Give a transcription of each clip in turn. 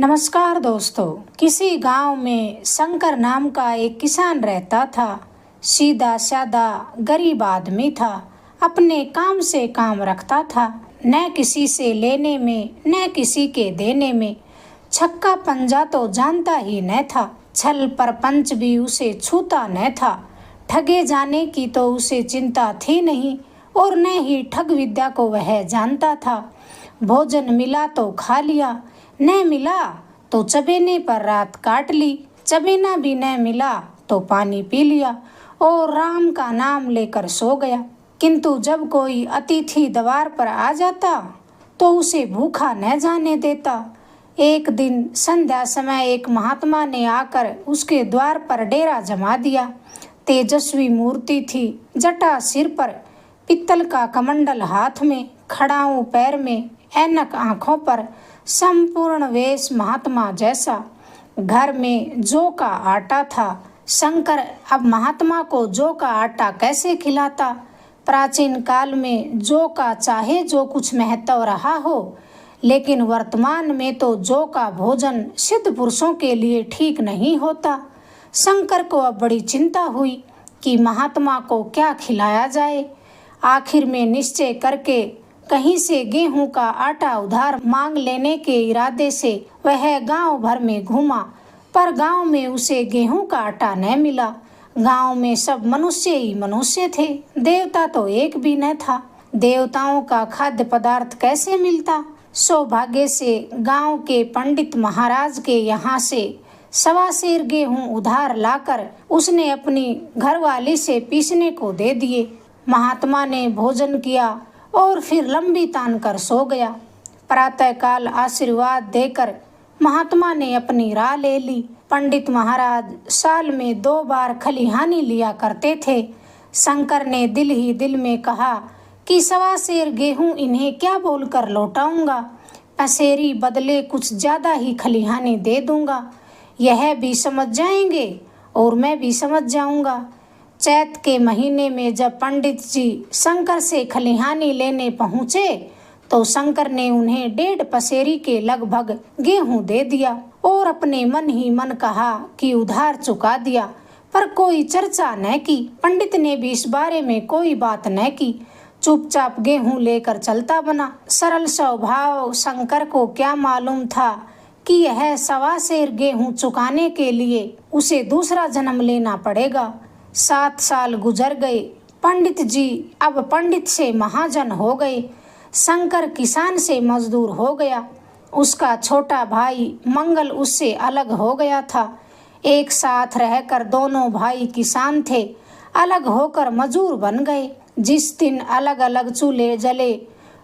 नमस्कार दोस्तों। किसी गांव में शंकर नाम का एक किसान रहता था। सीधा साधा गरीब आदमी था। अपने काम से काम रखता था, न किसी से लेने में न किसी के देने में। छक्का पंजा तो जानता ही न था, छल परपंच भी उसे छूता न था। ठगे जाने की तो उसे चिंता थी नहीं, और न ही ठग विद्या को वह जानता था। भोजन मिला तो खा लिया, न मिला तो चबेने पर रात काट ली। चबेना भी न मिला तो पानी पी लिया और राम का नाम लेकर सो गया। किंतु जब कोई अतिथि द्वार पर आ जाता तो उसे भूखा न जाने देता। एक दिन संध्या समय एक महात्मा ने आकर उसके द्वार पर डेरा जमा दिया। तेजस्वी मूर्ति थी, जटा सिर पर, पित्तल का कमंडल हाथ में, खड़ाऊं पैर में, ऐनक आंखों पर, संपूर्ण वेश महात्मा जैसा। घर में जौ का आटा था। शंकर अब महात्मा को जौ का आटा कैसे खिलाता? प्राचीन काल में जौ का चाहे जो कुछ महत्व रहा हो, लेकिन वर्तमान में तो जौ का भोजन सिद्ध पुरुषों के लिए ठीक नहीं होता। शंकर को अब बड़ी चिंता हुई कि महात्मा को क्या खिलाया जाए। आखिर में निश्चय करके कहीं से गेहूं का आटा उधार मांग लेने के इरादे से वह गांव भर में घूमा, पर गांव में उसे गेहूं का आटा न मिला। गांव में सब मनुष्य ही मनुष्य थे, देवता तो एक भी न था। देवताओं का खाद्य पदार्थ कैसे मिलता? सौभाग्य से गांव के पंडित महाराज के यहाँ से 1.25 सेर गेहूं उधार लाकर उसने अपनी घरवाली से पीसने को दे दिए। महात्मा ने भोजन किया और फिर लंबी तान कर सो गया। प्रातःकाल आशीर्वाद देकर महात्मा ने अपनी राह ले ली। पंडित महाराज साल में 2 बार खलिहानी लिया करते थे। शंकर ने दिल ही दिल में कहा कि 1.25 सेर गेहूं इन्हें क्या बोलकर लौटाऊंगा। पसेरी बदले कुछ ज्यादा ही खलिहानी दे दूंगा, यह भी समझ जाएंगे और मैं भी समझ जाऊंगा। चैत के महीने में जब पंडित जी शंकर से खलिहानी लेने पहुँचे तो शंकर ने उन्हें 1.5 पसेरी के लगभग गेहूं दे दिया और अपने मन ही मन कहा कि उधार चुका दिया, पर कोई चर्चा न की। पंडित ने भी इस बारे में कोई बात न की, चुपचाप गेहूं लेकर चलता बना। सरल स्वभाव शंकर को क्या मालूम था कि यह 1.25 सेर गेहूं चुकाने के लिए उसे दूसरा जन्म लेना पड़ेगा। 7 साल गुजर गए। पंडित जी अब पंडित से महाजन हो गए। शंकर किसान से मजदूर हो गया। उसका छोटा भाई मंगल उससे अलग हो गया था। एक साथ रहकर दोनों भाई किसान थे, अलग होकर मजदूर बन गए। जिस दिन अलग अलग चूल्हे जले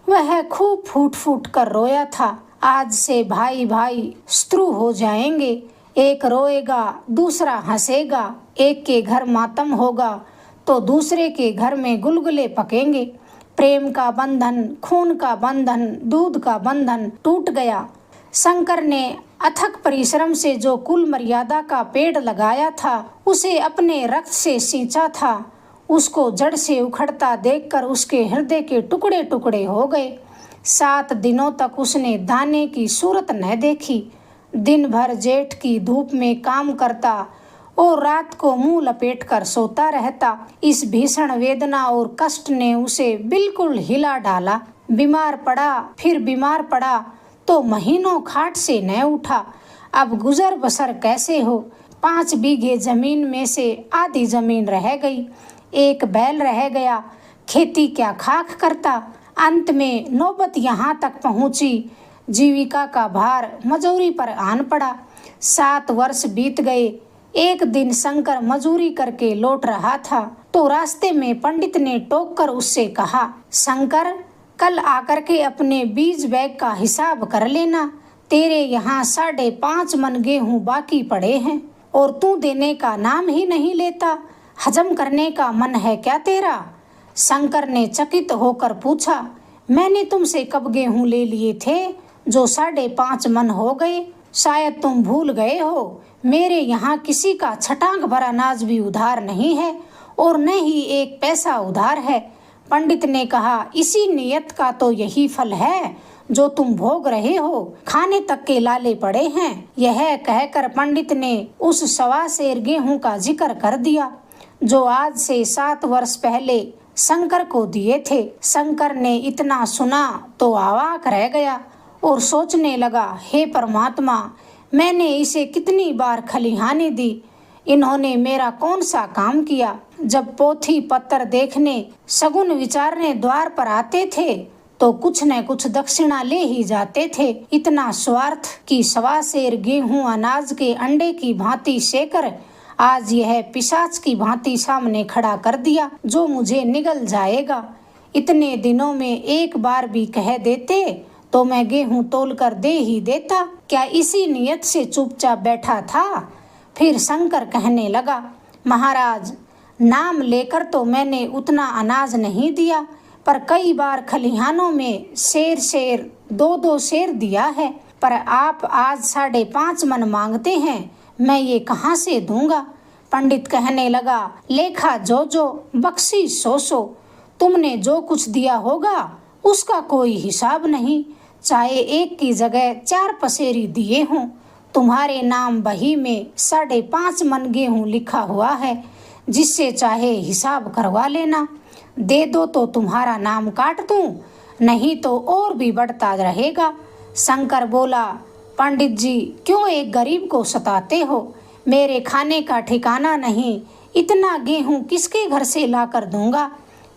वह खूब फूट फूट कर रोया था। आज से भाई भाई शत्रु हो जाएंगे, एक रोएगा दूसरा हंसेगा, एक के घर मातम होगा तो दूसरे के घर में गुलगुले पकेंगे। प्रेम का बंधन, खून का बंधन, दूध का बंधन टूट गया। शंकर ने अथक परिश्रम से जो कुल मर्यादा का पेड़ लगाया था उसे अपने रक्त से सींचा था। उसको जड़ से उखड़ता देखकर उसके हृदय के टुकड़े टुकड़े हो गए। 7 दिनों तक उसने दाने की सूरत न देखी। दिन भर जेठ की धूप में काम करता और रात को मुंह लपेट कर सोता रहता। इस भीषण वेदना और कष्ट ने उसे बिल्कुल हिला डाला। बीमार पड़ा, फिर बीमार पड़ा तो महीनों खाट से न उठा। अब गुजर बसर कैसे हो? 5 बीघे जमीन में से आधी जमीन रह गई, एक बैल रह गया, खेती क्या खाक करता। अंत में नौबत यहाँ तक पहुँची, जीविका का भार मजूरी पर आन पड़ा। 7 वर्ष बीत गए। एक दिन शंकर मजूरी करके लौट रहा था तो रास्ते में पंडित ने टोक कर उससे कहा, शंकर, कल आकर के अपने बीज बैग का हिसाब कर लेना। तेरे यहाँ 5.5 मन गेहूं बाकी पड़े हैं और तू देने का नाम ही नहीं लेता। हजम करने का मन है क्या तेरा? शंकर ने चकित होकर पूछा, मैंने तुमसे कब गेहूं ले लिए थे जो 5.5 मन हो गए? शायद तुम भूल गए हो, मेरे यहाँ किसी का छटांग भर अनाज भी उधार नहीं है और न ही 1 पैसा उधार है। पंडित ने कहा, इसी नियत का तो यही फल है जो तुम भोग रहे हो खाने तक के लाले पड़े हैं। यह कहकर पंडित ने उस 1.25 सेर गेहूं का जिक्र कर दिया जो आज से 7 वर्ष पहले शंकर को दिए थे। शंकर ने इतना सुना तो अवाक रह गया और सोचने लगा, हे परमात्मा, मैंने इसे कितनी बार खलिहानी दी, इन्होंने मेरा कौन सा काम किया। जब पोथी पत्र देखने शगुन विचारने द्वार पर आते थे तो कुछ न कुछ दक्षिणा ले ही जाते थे। इतना स्वार्थ कि 1.25 सेर गेहूं अनाज के अंडे की भांति सेकर आज यह पिशाच की भांति सामने खड़ा कर दिया जो मुझे निगल जाएगा। इतने दिनों में एक बार भी कह देते तो मैं गेहूं तोल कर दे ही देता। क्या इसी नियत से चुपचाप बैठा था? फिर शंकर कहने लगा, महाराज, नाम लेकर तो मैंने उतना अनाज नहीं दिया, पर कई बार खलिहानों में शेर 2-2 शेर दिया है। पर आप आज 5.5 मन मांगते हैं, मैं ये कहाँ से दूंगा? पंडित कहने लगा, लेखा जो बख्शी सो, तुमने जो कुछ दिया होगा उसका कोई हिसाब नहीं। चाहे 1 की जगह 4 पसेरी दिए हों, तुम्हारे नाम बही में 5.5 मन गेहूं लिखा हुआ है, जिससे चाहे हिसाब करवा लेना। दे दो तो तुम्हारा नाम काट दूं, नहीं तो और भी बढ़ता रहेगा। शंकर बोला, पंडित जी, क्यों एक गरीब को सताते हो? मेरे खाने का ठिकाना नहीं, इतना गेहूं किसके घर से लाकर दूंगा?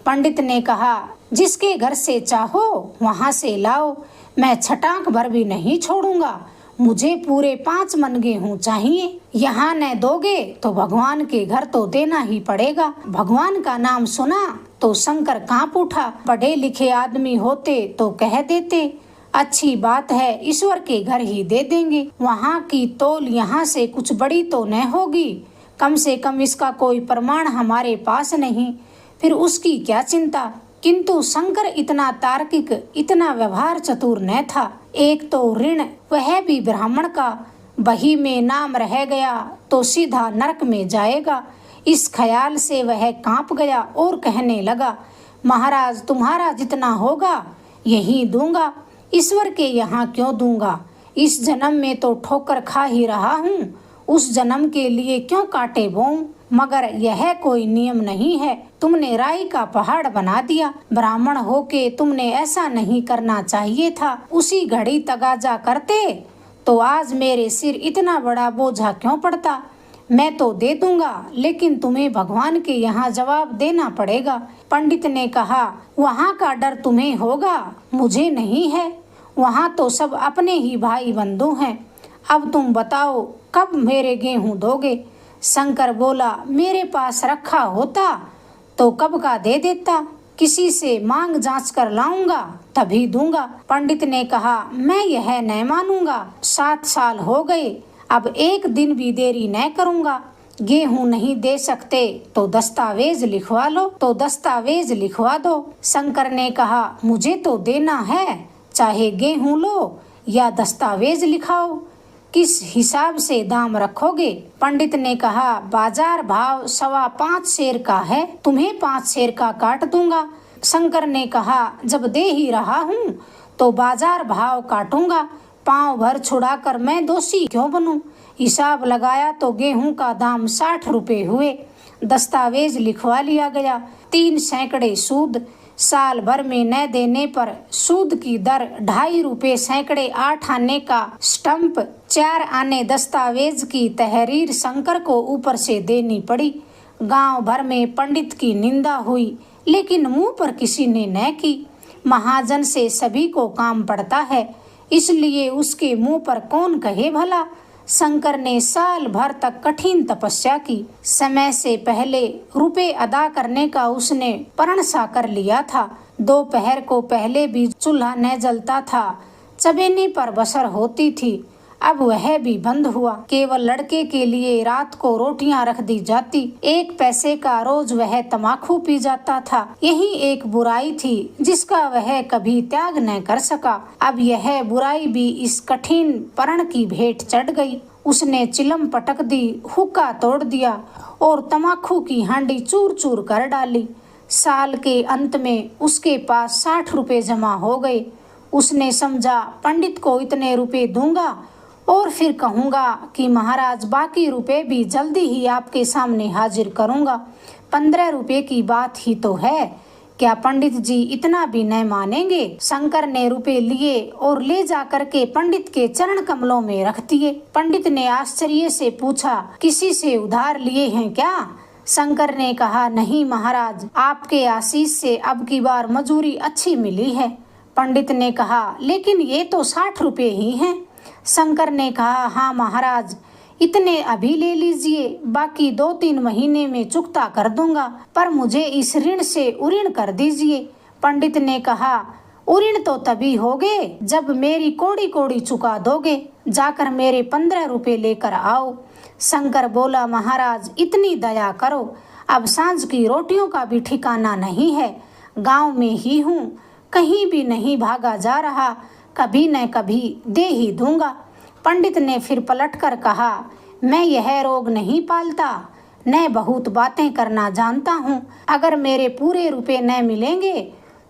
पंडित ने कहा, जिसके घर से चाहो वहां से लाओ, मैं छटाक भर भी नहीं छोड़ूंगा। मुझे पूरे 5 मन गेहूं चाहिए। यहाँ न दोगे तो भगवान के घर तो देना ही पड़ेगा। भगवान का नाम सुना तो शंकर कांप उठा। पढ़े लिखे आदमी होते तो कह देते, अच्छी बात है, ईश्वर के घर ही दे देंगे। वहाँ की तोल यहाँ से कुछ बड़ी तो न होगी, कम से कम इसका कोई प्रमाण हमारे पास नहीं, फिर उसकी क्या चिंता। किंतु शंकर इतना तार्किक, इतना व्यवहार चतुर न था। एक तो ऋण, वह भी ब्राह्मण का, बही में नाम रह गया तो सीधा नरक में जाएगा। इस ख्याल से वह कांप गया और कहने लगा, महाराज, तुम्हारा जितना होगा यही दूंगा, ईश्वर के यहाँ क्यों दूंगा? इस जन्म में तो ठोकर खा ही रहा हूँ, उस जन्म के लिए क्यों कांटे बोऊं? मगर यह कोई नियम नहीं है। तुमने राई का पहाड़ बना दिया। ब्राह्मण होके तुमने ऐसा नहीं करना चाहिए था। उसी घड़ी तगाजा करते तो आज मेरे सिर इतना बड़ा बोझा क्यों पड़ता। मैं तो दे दूंगा, लेकिन तुम्हें भगवान के यहाँ जवाब देना पड़ेगा। पंडित ने कहा, वहाँ का डर तुम्हें होगा, मुझे नहीं है। वहाँ तो सब अपने ही भाई बंधु हैं। अब तुम बताओ, कब मेरे गेहूं दोगे? शंकर बोला, मेरे पास रखा होता तो कब का दे देता, किसी से मांग जांच कर लाऊंगा तभी दूंगा। पंडित ने कहा, मैं यह न मानूंगा। 7 साल हो गए, अब एक दिन भी देरी न करूंगा। गेहूं नहीं दे सकते तो दस्तावेज लिखवा लो, तो दस्तावेज लिखवा दो। शंकर ने कहा, मुझे तो देना है, चाहे गेहूं लो या दस्तावेज लिखाओ। किस हिसाब से दाम रखोगे? पंडित ने कहा, बाजार भाव 5.25 सेर का है, तुम्हें 5 सेर का काट दूंगा। शंकर ने कहा, जब दे ही रहा हूँ तो बाजार भाव काटूंगा, पाँव भर छुड़ाकर मैं दोषी क्यों बनूं? हिसाब लगाया तो गेहूं का दाम 60 रुपए हुए। दस्तावेज लिखवा लिया गया। 3 सैकड़े सूद। साल भर में न देने पर सूद की दर 2.5 रुपए सैकड़े 8 आने का स्टंप, 4 आने दस्तावेज की तहरीर शंकर को ऊपर से देनी पड़ी। गांव भर में पंडित की निंदा हुई, लेकिन मुंह पर किसी ने न की। महाजन से सभी को काम पड़ता है, इसलिए उसके मुंह पर कौन कहे भला। शंकर ने साल भर तक कठिन तपस्या की। समय से पहले रुपए अदा करने का उसने प्रण सा कर लिया था। दोपहर को पहले भी चूल्हा न जलता था, चबेने पर बसर होती थी। अब वह भी बंद हुआ। केवल लड़के के लिए रात को रोटियां रख दी जाती। 1 पैसे का रोज वह तमाकू पी जाता था। यही एक बुराई थी जिसका वह कभी त्याग न कर सका। अब यह बुराई भी इस कठिन प्रण की भेंट चढ़ गई। उसने चिलम पटक दी, हुक्का तोड़ दिया और तमाकू की हांडी चूर चूर कर डाली। साल के अंत में उसके पास 60 रुपए जमा हो गए। उसने समझा पंडित को इतने रुपए दूंगा और फिर कहूंगा कि महाराज बाकी रुपए भी जल्दी ही आपके सामने हाजिर करूंगा। 15 रुपए की बात ही तो है, क्या पंडित जी इतना भी न मानेंगे? शंकर ने रुपए लिए और ले जाकर के पंडित के चरण कमलों में रख दिए। पंडित ने आश्चर्य से पूछा, किसी से उधार लिए हैं क्या? शंकर ने कहा, नहीं महाराज, आपके आशीष से अब की बार मजूरी अच्छी मिली है। पंडित ने कहा, लेकिन ये तो 60 रुपए ही हैं। शंकर ने कहा, हाँ महाराज, इतने अभी ले लीजिए, बाकी 2-3 महीने में चुकता कर दूंगा, पर मुझे इस ऋण से उऋण कर दीजिए। पंडित ने कहा, उऋण तो तभी होगे जब मेरी कोड़ी कोड़ी चुका दोगे, जाकर मेरे 15 रुपए लेकर आओ। शंकर बोला, महाराज इतनी दया करो, अब सांझ की रोटियों का भी ठिकाना नहीं है, गांव में ही हूँ, कहीं भी नहीं भागा जा रहा, कभी न कभी दे ही दूंगा। पंडित ने फिर पलटकर कहा, मैं यह रोग नहीं पालता, न बहुत बातें करना जानता हूँ। अगर मेरे पूरे रुपए न मिलेंगे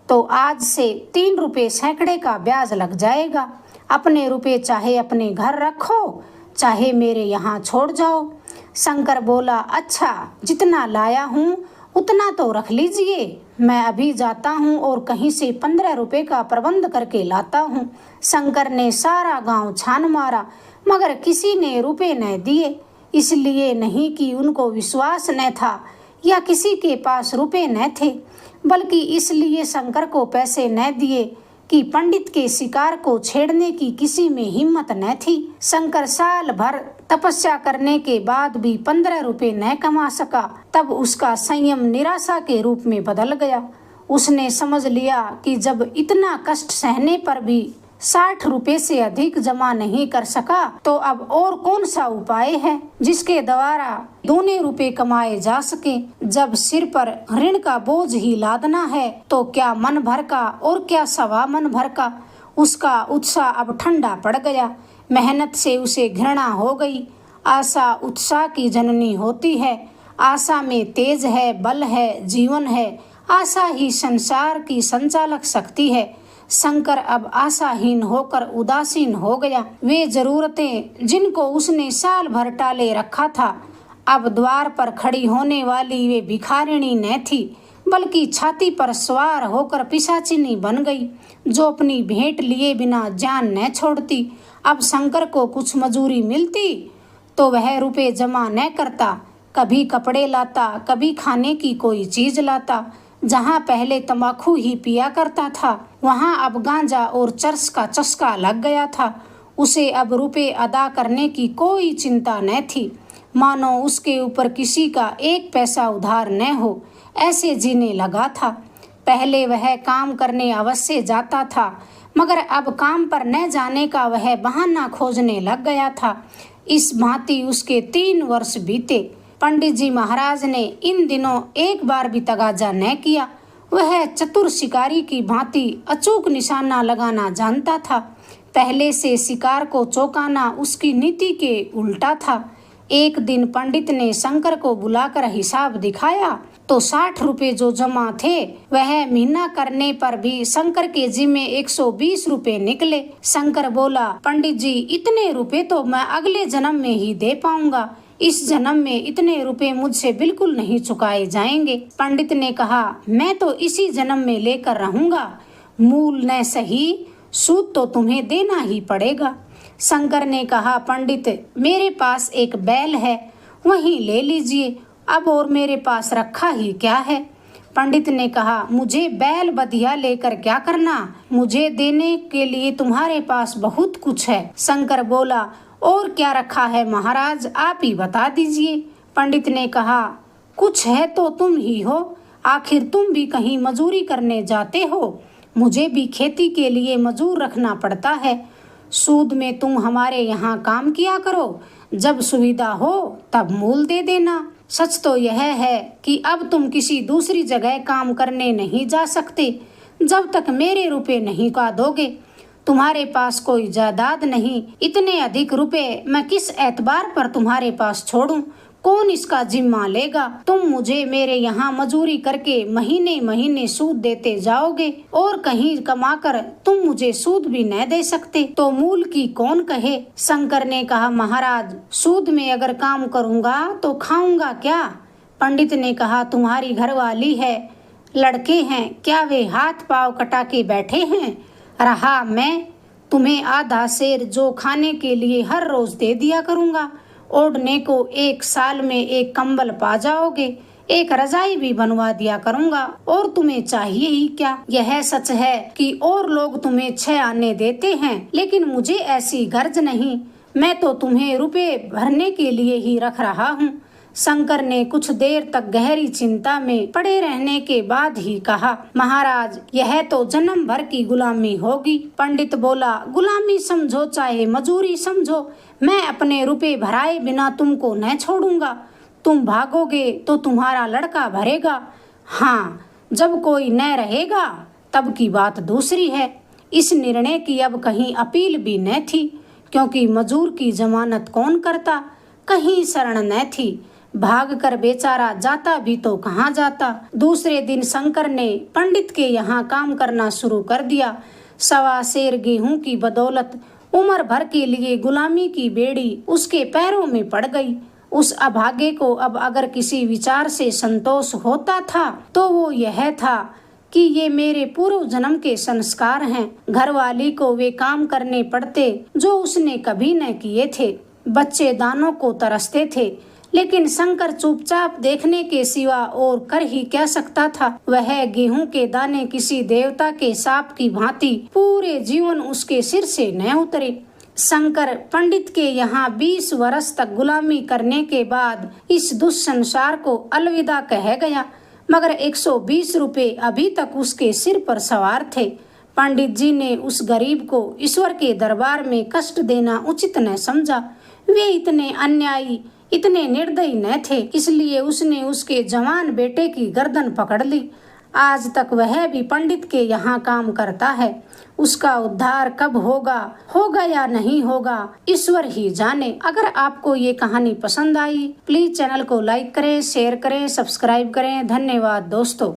तो आज से 3 रुपए सैकड़े का ब्याज लग जाएगा। अपने रुपए चाहे अपने घर रखो, चाहे मेरे यहाँ छोड़ जाओ। शंकर बोला, अच्छा, जितना लाया हूँ उतना तो रख लीजिए, मैं अभी जाता हूँ और कहीं से 15 रुपए का प्रबंध करके लाता हूँ। शंकर ने सारा गांव छान मारा, मगर किसी ने रुपए न दिए। इसलिए नहीं कि उनको विश्वास न था या किसी के पास रुपए न थे, बल्कि इसलिए शंकर को पैसे न दिए कि पंडित के शिकार को छेड़ने की किसी में हिम्मत न थी। शंकर साल भर तपस्या करने के बाद भी 15 रुपए न कमा सका। तब उसका संयम निराशा के रूप में बदल गया। उसने समझ लिया कि जब इतना कष्ट सहने पर भी 60 रुपए से अधिक जमा नहीं कर सका, तो अब और कौन सा उपाय है जिसके द्वारा दूने रुपए कमाए जा सके। जब सिर पर ऋण का बोझ ही लादना है तो क्या मन भर का और क्या सवा मन भर का। उसका उत्साह अब ठंडा पड़ गया। मेहनत से उसे घृणा हो गई। आशा उत्साह की जननी होती है। आशा में तेज है, बल है, जीवन है। आशा ही संसार की संचालक शक्ति है। शंकर अब आशाहीन होकर उदासीन हो गया। वे जरूरतें जिनको उसने साल भर टाले रखा था, अब द्वार पर खड़ी होने वाली वे भिखारिणी न थी, बल्कि छाती पर सवार होकर पिशाचिनी बन गई, जो अपनी भेंट लिए बिना जान न छोड़ती। अब शंकर को कुछ मजूरी मिलती तो वह रुपए जमा न करता, कभी कपड़े लाता, कभी खाने की कोई चीज लाता। जहाँ पहले तंबाकू ही पिया करता था, वहाँ अब गांजा और चरस का चस्का लग गया था। उसे अब रुपए अदा करने की कोई चिंता न थी, मानो उसके ऊपर किसी का 1 पैसा उधार न हो, ऐसे जीने लगा था। पहले वह काम करने अवश्य जाता था, मगर अब काम पर न जाने का वह बहाना खोजने लग गया था। इस भांति उसके 3 वर्ष बीते। पंडित जी महाराज ने इन दिनों एक बार भी तगाजा न किया। वह चतुर शिकारी की भांति अचूक निशाना लगाना जानता था। पहले से शिकार को चौंकाना उसकी नीति के उल्टा था। एक दिन पंडित ने शंकर को बुलाकर हिसाब दिखाया तो 60 रुपए जो जमा थे, वह महीना करने पर भी शंकर के जिम्मे 120 रुपए निकले। शंकर बोला, पंडित जी, इतने रुपए तो मैं अगले जन्म में ही दे पाऊंगा, इस जन्म में इतने रुपए मुझसे बिल्कुल नहीं चुकाए जाएंगे। पंडित ने कहा, मैं तो इसी जन्म में लेकर रहूंगा, मूल न सही सूद तो तुम्हें देना ही पड़ेगा। शंकर ने कहा, पंडित, मेरे पास एक बैल है, वहीं ले लीजिए, अब और मेरे पास रखा ही क्या है। पंडित ने कहा, मुझे बैल बधिया लेकर क्या करना, मुझे देने के लिए तुम्हारे पास बहुत कुछ है। शंकर बोला, और क्या रखा है महाराज, आप ही बता दीजिए। पंडित ने कहा, कुछ है तो तुम ही हो, आखिर तुम भी कहीं मजूरी करने जाते हो, मुझे भी खेती के लिए मजूर रखना पड़ता है। सूद में तुम हमारे यहाँ काम किया करो, जब सुविधा हो तब मूल दे देना। सच तो यह है कि अब तुम किसी दूसरी जगह काम करने नहीं जा सकते जब तक मेरे रुपए नहीं का दोगे। तुम्हारे पास कोई जायदाद नहीं, इतने अधिक रुपए मैं किस एतबार पर तुम्हारे पास छोड़ूं। कौन इसका जिम्मा लेगा? तुम मुझे मेरे यहाँ मजूरी करके महीने महीने सूद देते जाओगे और कहीं कमाकर तुम मुझे सूद भी न दे सकते तो मूल की कौन कहे? शंकर ने कहा, महाराज, सूद में अगर काम करूँगा तो खाऊंगा क्या? पंडित ने कहा, तुम्हारी घरवाली है, लड़के हैं, क्या वे हाथ पांव कटा के बैठे हैं? रहा मैं, तुम्हें आधा सेर जो खाने के लिए हर रोज दे दिया करूँगा। ओढ़ने को 1 साल में 1 कंबल पा जाओगे, 1 रजाई भी बनवा दिया करूँगा और तुम्हें चाहिए ही क्या? यह सच है कि और लोग तुम्हें 6 आने देते हैं, लेकिन मुझे ऐसी गर्ज नहीं। मैं तो तुम्हें रुपए भरने के लिए ही रख रहा हूँ। शंकर ने कुछ देर तक गहरी चिंता में पड़े रहने के बाद ही कहा, महाराज, यह तो जन्म भर की गुलामी होगी। पंडित बोला, गुलामी समझो चाहे मजूरी समझो, मैं अपने रुपए भराए बिना तुमको न छोड़ूंगा। तुम भागोगे तो तुम्हारा लड़का भरेगा। हाँ, जब कोई न रहेगा तब की बात दूसरी है। इस निर्णय की अब कहीं अपील भी न थी, क्योंकि मजूर की जमानत कौन करता? कहीं शरण न थी। भाग कर बेचारा जाता भी तो कहाँ जाता। दूसरे दिन शंकर ने पंडित के यहाँ काम करना शुरू कर दिया। 1.25 सेर गेहूं की बदौलत उम्र भर के लिए गुलामी की बेड़ी उसके पैरों में पड़ गई। उस अभागे को अब अगर किसी विचार से संतोष होता था तो वो यह था कि ये मेरे पूर्व जन्म के संस्कार हैं। घरवाली को वे काम करने पड़ते जो उसने कभी न किए थे। बच्चे दानों को तरसते थे, लेकिन शंकर चुपचाप देखने के सिवा और कर ही क्या सकता था? वह गेहूं के दाने किसी देवता के साप की भांति पूरे जीवन उसके सिर से न उतरे। शंकर पंडित के यहाँ 20 वर्ष तक गुलामी करने के बाद इस दुष्संसार को अलविदा कह गया, मगर 120 रुपए अभी तक उसके सिर पर सवार थे। पंडित जी ने उस गरीब को ईश्वर के दरबार में कष्ट देना उचित न समझा। वे इतने अन्यायी, इतने निर्दयी न थे, इसलिए उसने उसके जवान बेटे की गर्दन पकड़ ली। आज तक वह भी पंडित के यहाँ काम करता है। उसका उद्धार कब होगा या नहीं होगा, ईश्वर ही जाने। अगर आपको ये कहानी पसंद आई, प्लीज चैनल को लाइक करें, शेयर करें, सब्सक्राइब करें। धन्यवाद दोस्तों।